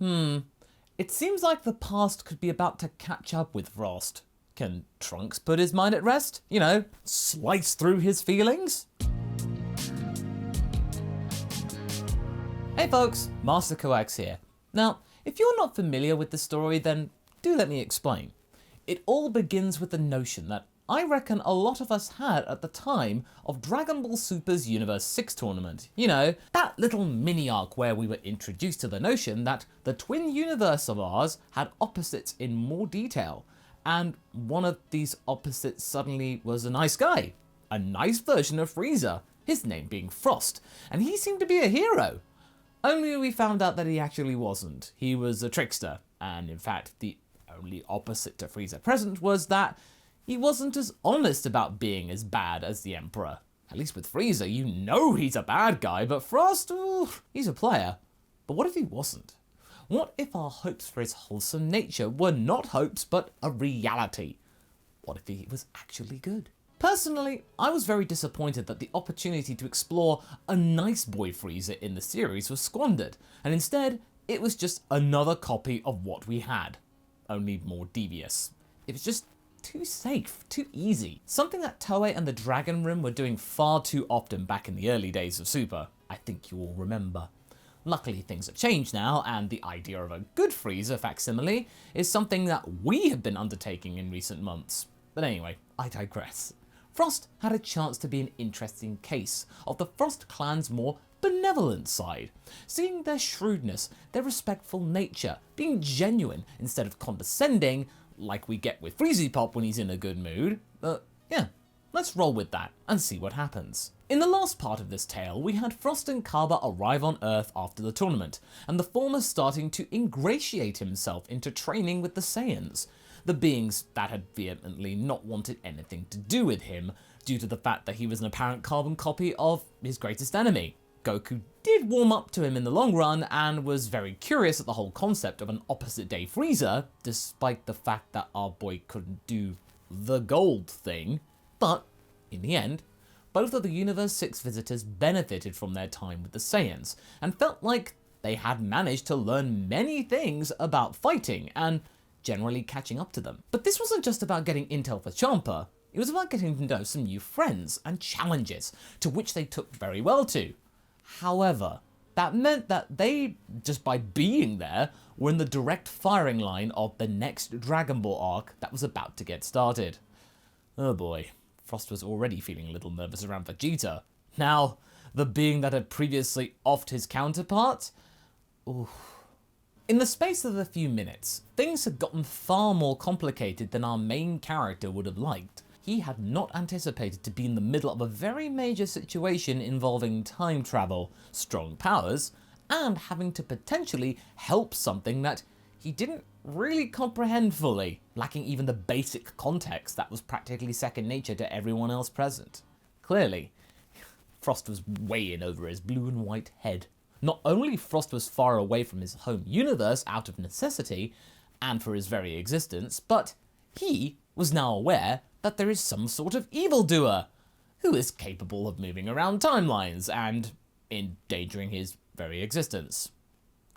It seems like the past could be about to catch up with Frost. Can Trunks put his mind at rest? You know, slice through his feelings? Hey folks, MasakoX here. Now, if you're not familiar with the story, then do let me explain. It all begins with the notion that I reckon a lot of us had at the time of Dragon Ball Super's Universe 6 tournament. You know, that little mini arc where we were introduced to the notion that the twin universe of ours had opposites in more detail, and one of these opposites suddenly was a nice guy. A nice version of Freeza, his name being Frost, and he seemed to be a hero. Only we found out that he actually wasn't. He was a trickster, and in fact the only opposite to Frieza present was that he wasn't as honest about being as bad as the Emperor. At least with Frieza, you know he's a bad guy, but Frost, ooh, he's a player. But what if he wasn't? What if our hopes for his wholesome nature were not hopes, but a reality? What if he was actually good? Personally, I was very disappointed that the opportunity to explore a nice boy Frieza in the series was squandered, and instead, it was just another copy of what we had, only more devious. It was just too safe, too easy. Something that Toei and the Dragon Room were doing far too often back in the early days of Super. I think you all remember. Luckily things have changed now, and the idea of a good Frieza facsimile is something that we have been undertaking in recent months. But anyway, I digress. Frost had a chance to be an interesting case of the Frost clan's more benevolent side, seeing their shrewdness, their respectful nature, being genuine instead of condescending, like we get with Freezy Pop when he's in a good mood. But yeah, let's roll with that and see what happens. In the last part of this tale, we had Frost and Cabba arrive on Earth after the tournament, and the former starting to ingratiate himself into training with the Saiyans, the beings that had vehemently not wanted anything to do with him due to the fact that he was an apparent carbon copy of his greatest enemy. Goku did warm up to him in the long run and was very curious at the whole concept of an opposite day Frieza, despite the fact that our boy couldn't do the gold thing. But in the end, both of the Universe 6 visitors benefited from their time with the Saiyans and felt like they had managed to learn many things about fighting and generally catching up to them. But this wasn't just about getting intel for Champa, it was about getting to know some new friends and challenges, to which they took very well to. However, that meant that they, just by being there, were in the direct firing line of the next Dragon Ball arc that was about to get started. Oh boy, Frost was already feeling a little nervous around Vegeta. Now, the being that had previously offed his counterpart? Ooh. In the space of a few minutes, things had gotten far more complicated than our main character would have liked. He had not anticipated to be in the middle of a very major situation involving time travel, strong powers, and having to potentially help something that he didn't really comprehend fully, lacking even the basic context that was practically second nature to everyone else present. Clearly, Frost was way in over his blue and white head. Not only Frost was far away from his home universe out of necessity, and for his very existence, but he was now aware that there is some sort of evildoer who is capable of moving around timelines and endangering his very existence.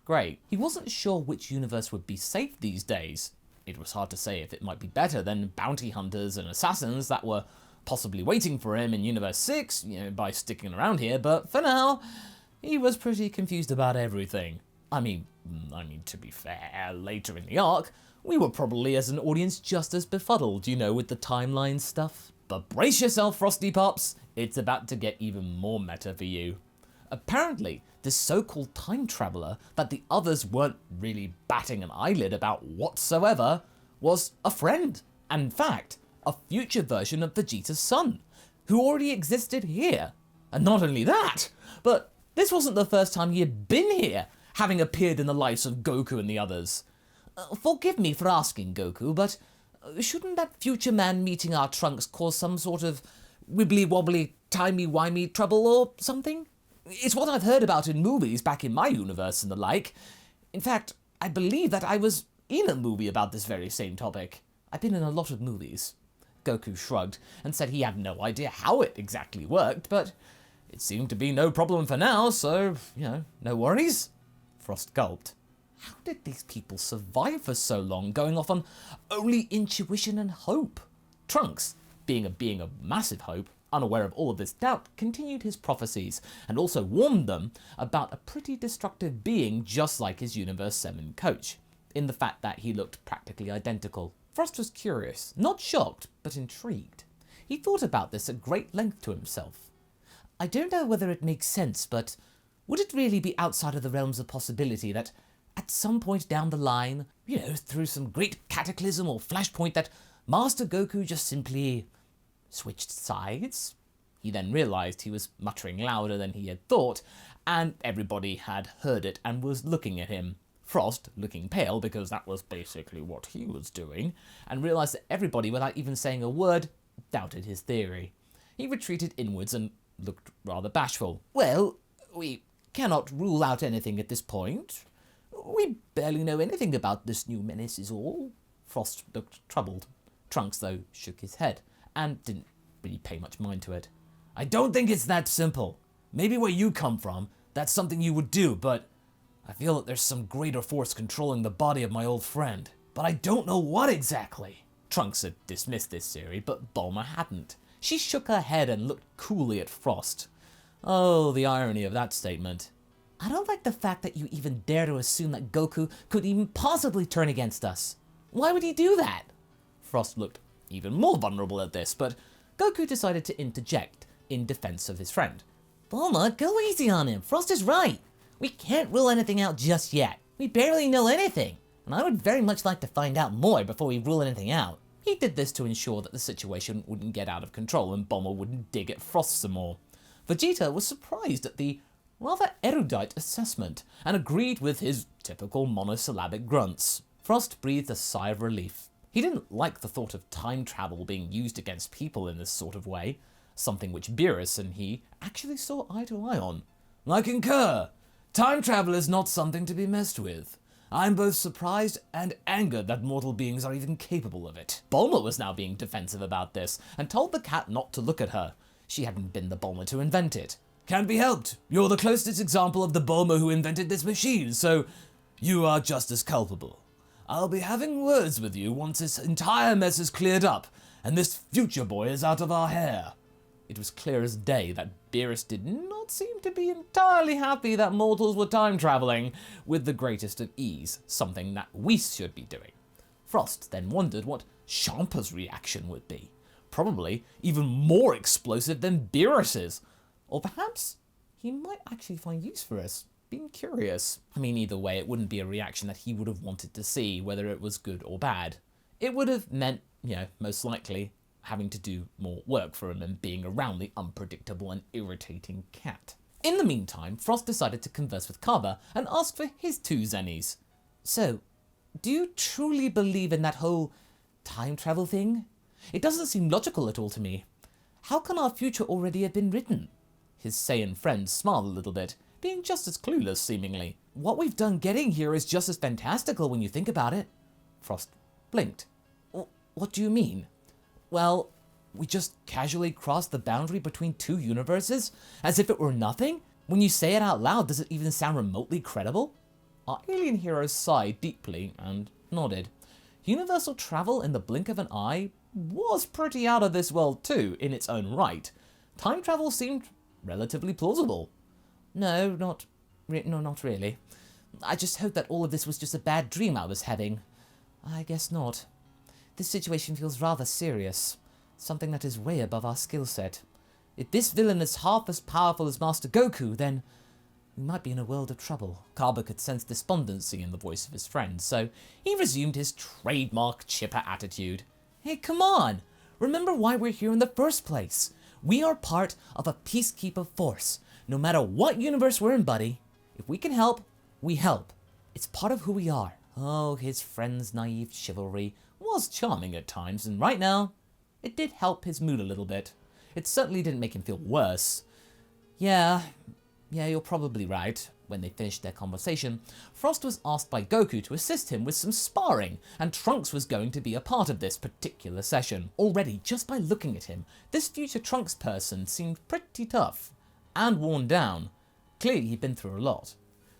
Great. He wasn't sure which universe would be safe these days. It was hard to say if it might be better than bounty hunters and assassins that were possibly waiting for him in Universe 6, by sticking around here, but for now, he was pretty confused about everything. I mean, to be fair, later in the arc, we were probably as an audience just as befuddled, with the timeline stuff. But brace yourself, Frosty Pops, it's about to get even more meta for you. Apparently, this so-called time traveler that the others weren't really batting an eyelid about whatsoever was a friend, and in fact, a future version of Vegeta's son, who already existed here. And not only that, but this wasn't the first time he had been here, having appeared in the lives of Goku and the others. Forgive me for asking, Goku, but shouldn't that future man meeting our Trunks cause some sort of wibbly-wobbly, timey-wimey trouble or something? It's what I've heard about in movies back in my universe and the like. In fact, I believe that I was in a movie about this very same topic. I've been in a lot of movies. Goku shrugged and said he had no idea how it exactly worked, but it seemed to be no problem for now, so, no worries. Frost gulped. How did these people survive for so long, going off on only intuition and hope? Trunks, being a being of massive hope, unaware of all of this doubt, continued his prophecies, and also warned them about a pretty destructive being just like his Universe 7 coach, in the fact that he looked practically identical. Frost was curious, not shocked, but intrigued. He thought about this at great length to himself. I don't know whether it makes sense, but would it really be outside of the realms of possibility that at some point down the line, through some great cataclysm or flashpoint, that Master Goku just simply switched sides? He then realized he was muttering louder than he had thought, and everybody had heard it and was looking at him. Frost, looking pale because that was basically what he was doing, and realized that everybody, without even saying a word, doubted his theory. He retreated inwards and looked rather bashful. Well, we cannot rule out anything at this point. We barely know anything about this new menace is all. Frost looked troubled. Trunks, though, shook his head and didn't really pay much mind to it. I don't think it's that simple. Maybe where you come from, that's something you would do, but I feel that there's some greater force controlling the body of my old friend. But I don't know what exactly. Trunks had dismissed this theory, but Bulma hadn't. She shook her head and looked coolly at Frost. Oh, the irony of that statement. I don't like the fact that you even dare to assume that Goku could even possibly turn against us. Why would he do that? Frost looked even more vulnerable at this, but Goku decided to interject in defense of his friend. Bulma, go easy on him. Frost is right. We can't rule anything out just yet. We barely know anything, and I would very much like to find out more before we rule anything out. He did this to ensure that the situation wouldn't get out of control and Bulma wouldn't dig at Frost some more. Vegeta was surprised at the rather erudite assessment and agreed with his typical monosyllabic grunts. Frost breathed a sigh of relief. He didn't like the thought of time travel being used against people in this sort of way, something which Beerus and he actually saw eye to eye on. I concur. Time travel is not something to be messed with. I'm both surprised and angered that mortal beings are even capable of it. Bulma was now being defensive about this and told the cat not to look at her. She hadn't been the Bulma to invent it. Can't be helped. You're the closest example of the Bulma who invented this machine, so you are just as culpable. I'll be having words with you once this entire mess is cleared up, and this future boy is out of our hair. It was clear as day that Beerus did not seem to be entirely happy that mortals were time traveling with the greatest of ease, something that we should be doing. Frost then wondered what Champa's reaction would be. Probably even more explosive than Beerus's. Or perhaps he might actually find use for us. Being curious. I mean, either way, it wouldn't be a reaction that he would have wanted to see, whether it was good or bad. It would have meant, most likely, having to do more work for him and being around the unpredictable and irritating cat. In the meantime, Frost decided to converse with Cabba and ask for his 2 zennies. So, do you truly believe in that whole time travel thing? It doesn't seem logical at all to me. How can our future already have been written? His Saiyan friend smiled a little bit, being just as clueless, seemingly. What we've done getting here is just as fantastical when you think about it. Frost blinked. What do you mean? Well, we just casually crossed the boundary between 2 universes, as if it were nothing? When you say it out loud, does it even sound remotely credible? Our alien hero sighed deeply and nodded. Universal travel in the blink of an eye was pretty out of this world too, in its own right. Time travel seemed relatively plausible. No, not really. I just hoped that all of this was just a bad dream I was having. I guess not. This situation feels rather serious. Something that is way above our skill set. If this villain is half as powerful as Master Goku, then we might be in a world of trouble. Cabba could sense despondency in the voice of his friend, so he resumed his trademark chipper attitude. Hey, come on! Remember why we're here in the first place. We are part of a peacekeeper force. No matter what universe we're in, buddy. If we can help, we help. It's part of who we are. Oh, his friend's naive chivalry was charming at times, and right now, it did help his mood a little bit. It certainly didn't make him feel worse. Yeah, you're probably right. When they finished their conversation, Frost was asked by Goku to assist him with some sparring, and Trunks was going to be a part of this particular session. Already, just by looking at him, this future Trunks person seemed pretty tough and worn down. Clearly, he'd been through a lot.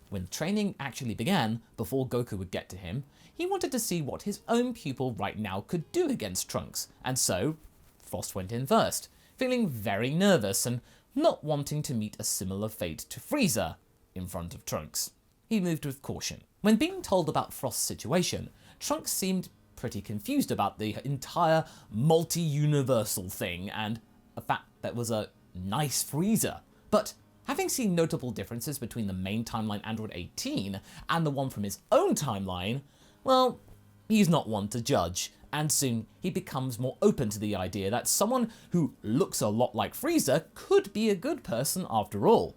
When training actually began, before Goku would get to him, he wanted to see what his own pupil right now could do against Trunks, and so Frost went in first, feeling very nervous and not wanting to meet a similar fate to Frieza in front of Trunks. He moved with caution. When being told about Frost's situation, Trunks seemed pretty confused about the entire multi-universal thing and the fact that was a nice Frieza. But having seen notable differences between the main timeline Android 18 and the one from his own timeline, well, he's not one to judge, and soon he becomes more open to the idea that someone who looks a lot like Frieza could be a good person after all.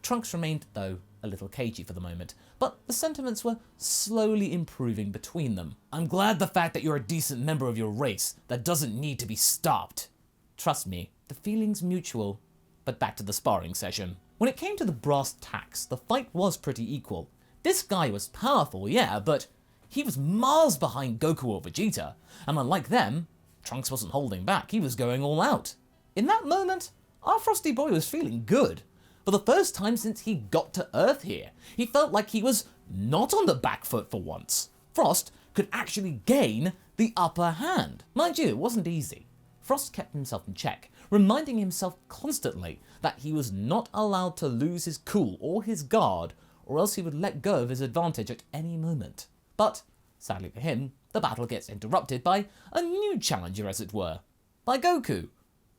Trunks remained, though, a little cagey for the moment, but the sentiments were slowly improving between them. "I'm glad the fact that you're a decent member of your race that doesn't need to be stopped." Trust me, the feeling's mutual. But back to the sparring session. When it came to the brass tacks, the fight was pretty equal. This guy was powerful, yeah, but he was miles behind Goku or Vegeta, and unlike them, Trunks wasn't holding back, he was going all out. In that moment, our Frosty boy was feeling good. For the first time since he got to Earth here, he felt like he was not on the back foot for once. Frost could actually gain the upper hand. Mind you, it wasn't easy. Frost kept himself in check, reminding himself constantly that he was not allowed to lose his cool or his guard, or else he would let go of his advantage at any moment. But, sadly for him, the battle gets interrupted by a new challenger, as it were, by Goku,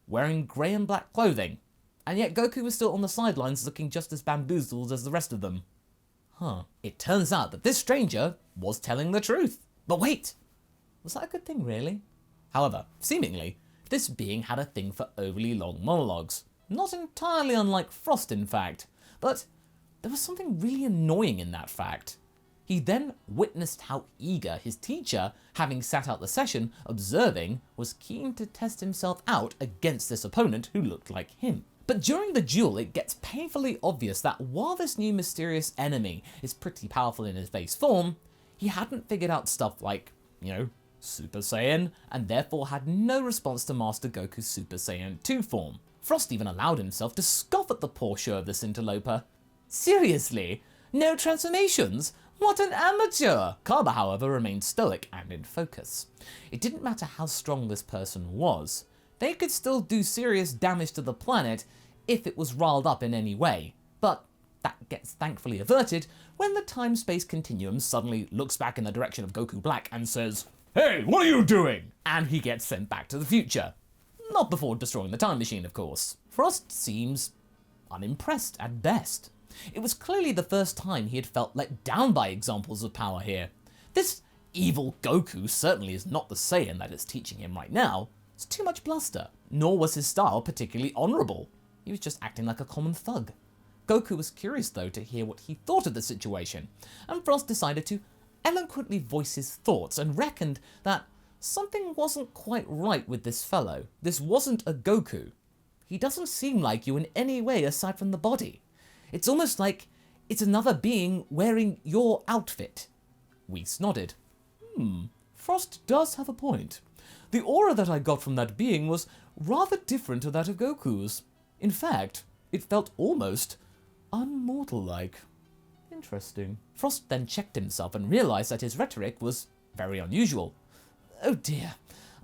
wearing grey and black clothing. And yet Goku was still on the sidelines looking just as bamboozled as the rest of them. It turns out that this stranger was telling the truth. But wait, was that a good thing really? However, seemingly, this being had a thing for overly long monologues. Not entirely unlike Frost, in fact, but there was something really annoying in that fact. He then witnessed how eager his teacher, having sat out the session, observing, was keen to test himself out against this opponent who looked like him. But during the duel, it gets painfully obvious that while this new mysterious enemy is pretty powerful in his base form, he hadn't figured out stuff like, Super Saiyan, and therefore had no response to Master Goku's Super Saiyan 2 form. Frost even allowed himself to scoff at the poor show of this interloper. Seriously? No transformations? What an amateur! Cabba, however, remained stoic and in focus. It didn't matter how strong this person was. They could still do serious damage to the planet if it was riled up in any way. But that gets thankfully averted when the time-space continuum suddenly looks back in the direction of Goku Black and says, "Hey, what are you doing?" And he gets sent back to the future. Not before destroying the time machine, of course. Frost seems unimpressed at best. It was clearly the first time he had felt let down by examples of power here. This evil Goku certainly is not the Saiyan that is teaching him right now. It's too much bluster. Nor was his style particularly honourable. He was just acting like a common thug. Goku was curious though to hear what he thought of the situation, and Frost decided to eloquently voice his thoughts and reckoned that something wasn't quite right with this fellow. This wasn't a Goku. He doesn't seem like you in any way aside from the body. It's almost like it's another being wearing your outfit. Whis nodded. Frost does have a point. The aura that I got from that being was rather different to that of Goku's. In fact, it felt almost unmortal-like. Interesting. Frost then checked himself and realised that his rhetoric was very unusual. Oh dear,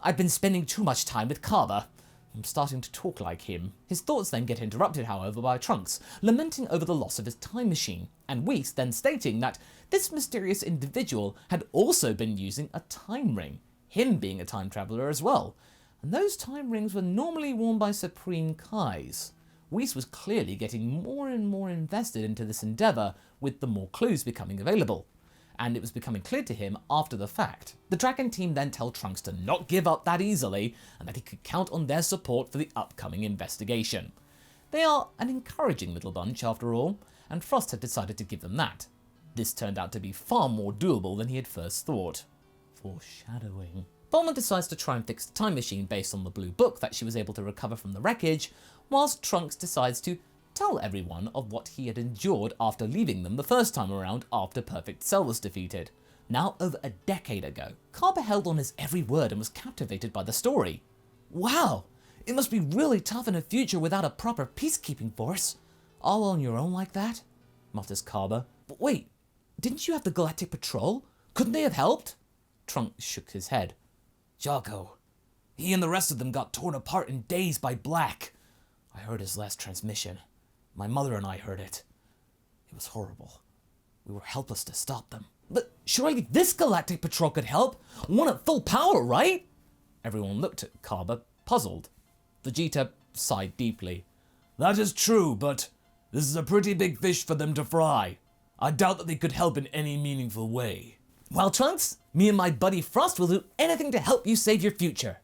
I've been spending too much time with Cabba. I'm starting to talk like him. His thoughts then get interrupted, however, by Trunks, lamenting over the loss of his time machine, and Whis then stating that this mysterious individual had also been using a time ring, him being a time traveller as well, and those time rings were normally worn by Supreme Kais. Whis was clearly getting more and more invested into this endeavour with the more clues becoming available, and it was becoming clear to him after the fact. The Dragon team then tell Trunks to not give up that easily, and that he could count on their support for the upcoming investigation. They are an encouraging little bunch after all, and Frost had decided to give them that. This turned out to be far more doable than he had first thought. Foreshadowing. Bulma decides to try and fix the time machine based on the blue book that she was able to recover from the wreckage, whilst Trunks decides to tell everyone of what he had endured after leaving them the first time around after Perfect Cell was defeated. Now over a decade ago, Cabba held on his every word and was captivated by the story. Wow, it must be really tough in a future without a proper peacekeeping force. All on your own like that? Mutters Cabba. But wait, didn't you have the Galactic Patrol? Couldn't they have helped? Trunks shook his head. Jocko, he and the rest of them got torn apart in days by Black. I heard his last transmission. My mother and I heard it. It was horrible. We were helpless to stop them. But surely this Galactic Patrol could help. One at full power, right? Everyone looked at Cabba, puzzled. Vegeta sighed deeply. That is true, but this is a pretty big fish for them to fry. I doubt that they could help in any meaningful way. Well, Trunks, me and my buddy Frost will do anything to help you save your future.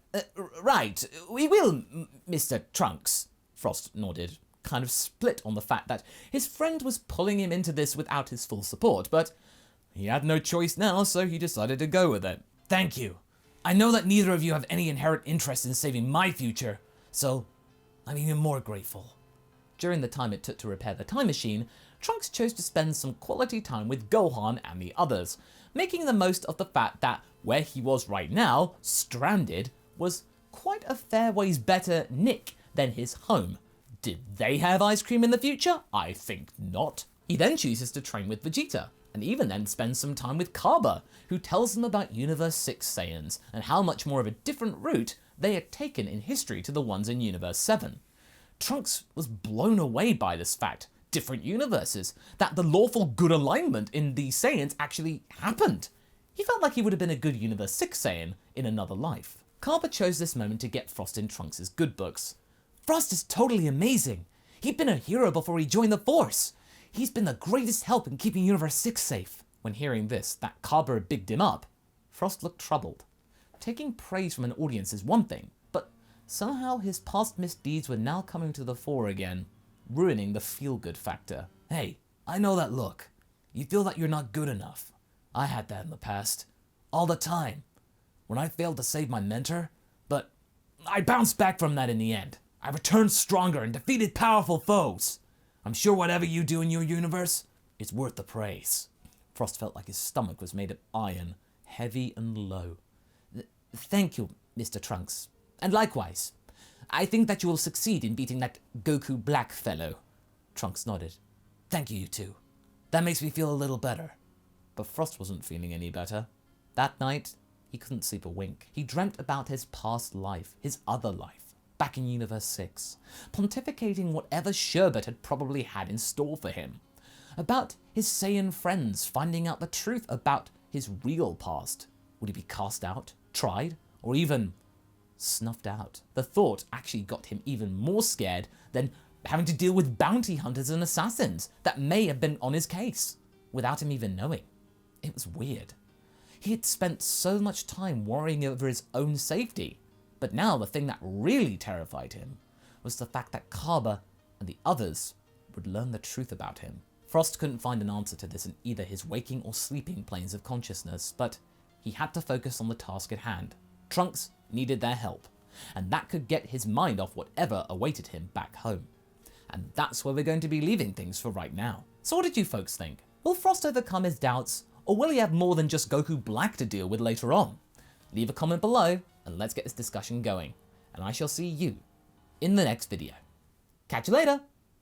Right, we will, Mr. Trunks. Frost nodded, kind of split on the fact that his friend was pulling him into this without his full support, but he had no choice now, so he decided to go with it. Thank you. I know that neither of you have any inherent interest in saving my future, so I'm even more grateful. During the time it took to repair the time machine, Trunks chose to spend some quality time with Gohan and the others, making the most of the fact that where he was right now, stranded, was quite a fair ways better nick than his home. Did they have ice cream in the future? I think not. He then chooses to train with Vegeta, and even then spends some time with Cabba, who tells them about Universe 6 Saiyans and how much more of a different route they had taken in history to the ones in Universe 7. Trunks was blown away by this fact, different universes, that the lawful good alignment in the Saiyans actually happened. He felt like he would have been a good Universe 6 Saiyan in another life. Cabba chose this moment to get Frost in Trunks' good books. Frost is totally amazing. He'd been a hero before he joined the Force. He's been the greatest help in keeping Universe 6 safe. When hearing this, that Cabba had bigged him up, Frost looked troubled. Taking praise from an audience is one thing, but somehow his past misdeeds were now coming to the fore again, ruining the feel-good factor. Hey, I know that look. You feel that you're not good enough. I had that in the past. All the time. When I failed to save my mentor, but I bounced back from that in the end. I returned stronger and defeated powerful foes. I'm sure whatever you do in your universe is worth the praise. Frost felt like his stomach was made of iron, heavy and low. Thank you, Mr. Trunks. And likewise. I think that you will succeed in beating that Goku Black fellow. Trunks nodded. Thank you, you two. That makes me feel a little better. But Frost wasn't feeling any better. That night, he couldn't sleep a wink. He dreamt about his past life, his other life, back in Universe 6, pontificating whatever Sherbet had probably had in store for him. About his Saiyan friends finding out the truth about his real past. Would he be cast out, tried, or even snuffed out? The thought actually got him even more scared than having to deal with bounty hunters and assassins that may have been on his case, without him even knowing. It was weird. He had spent so much time worrying over his own safety, but now the thing that really terrified him was the fact that Cabba and the others would learn the truth about him. Frost couldn't find an answer to this in either his waking or sleeping planes of consciousness, but he had to focus on the task at hand. Trunks needed their help, and that could get his mind off whatever awaited him back home. And that's where we're going to be leaving things for right now. So what did you folks think? Will Frost overcome his doubts, or will he have more than just Goku Black to deal with later on? Leave a comment below, and let's get this discussion going. And I shall see you in the next video. Catch you later!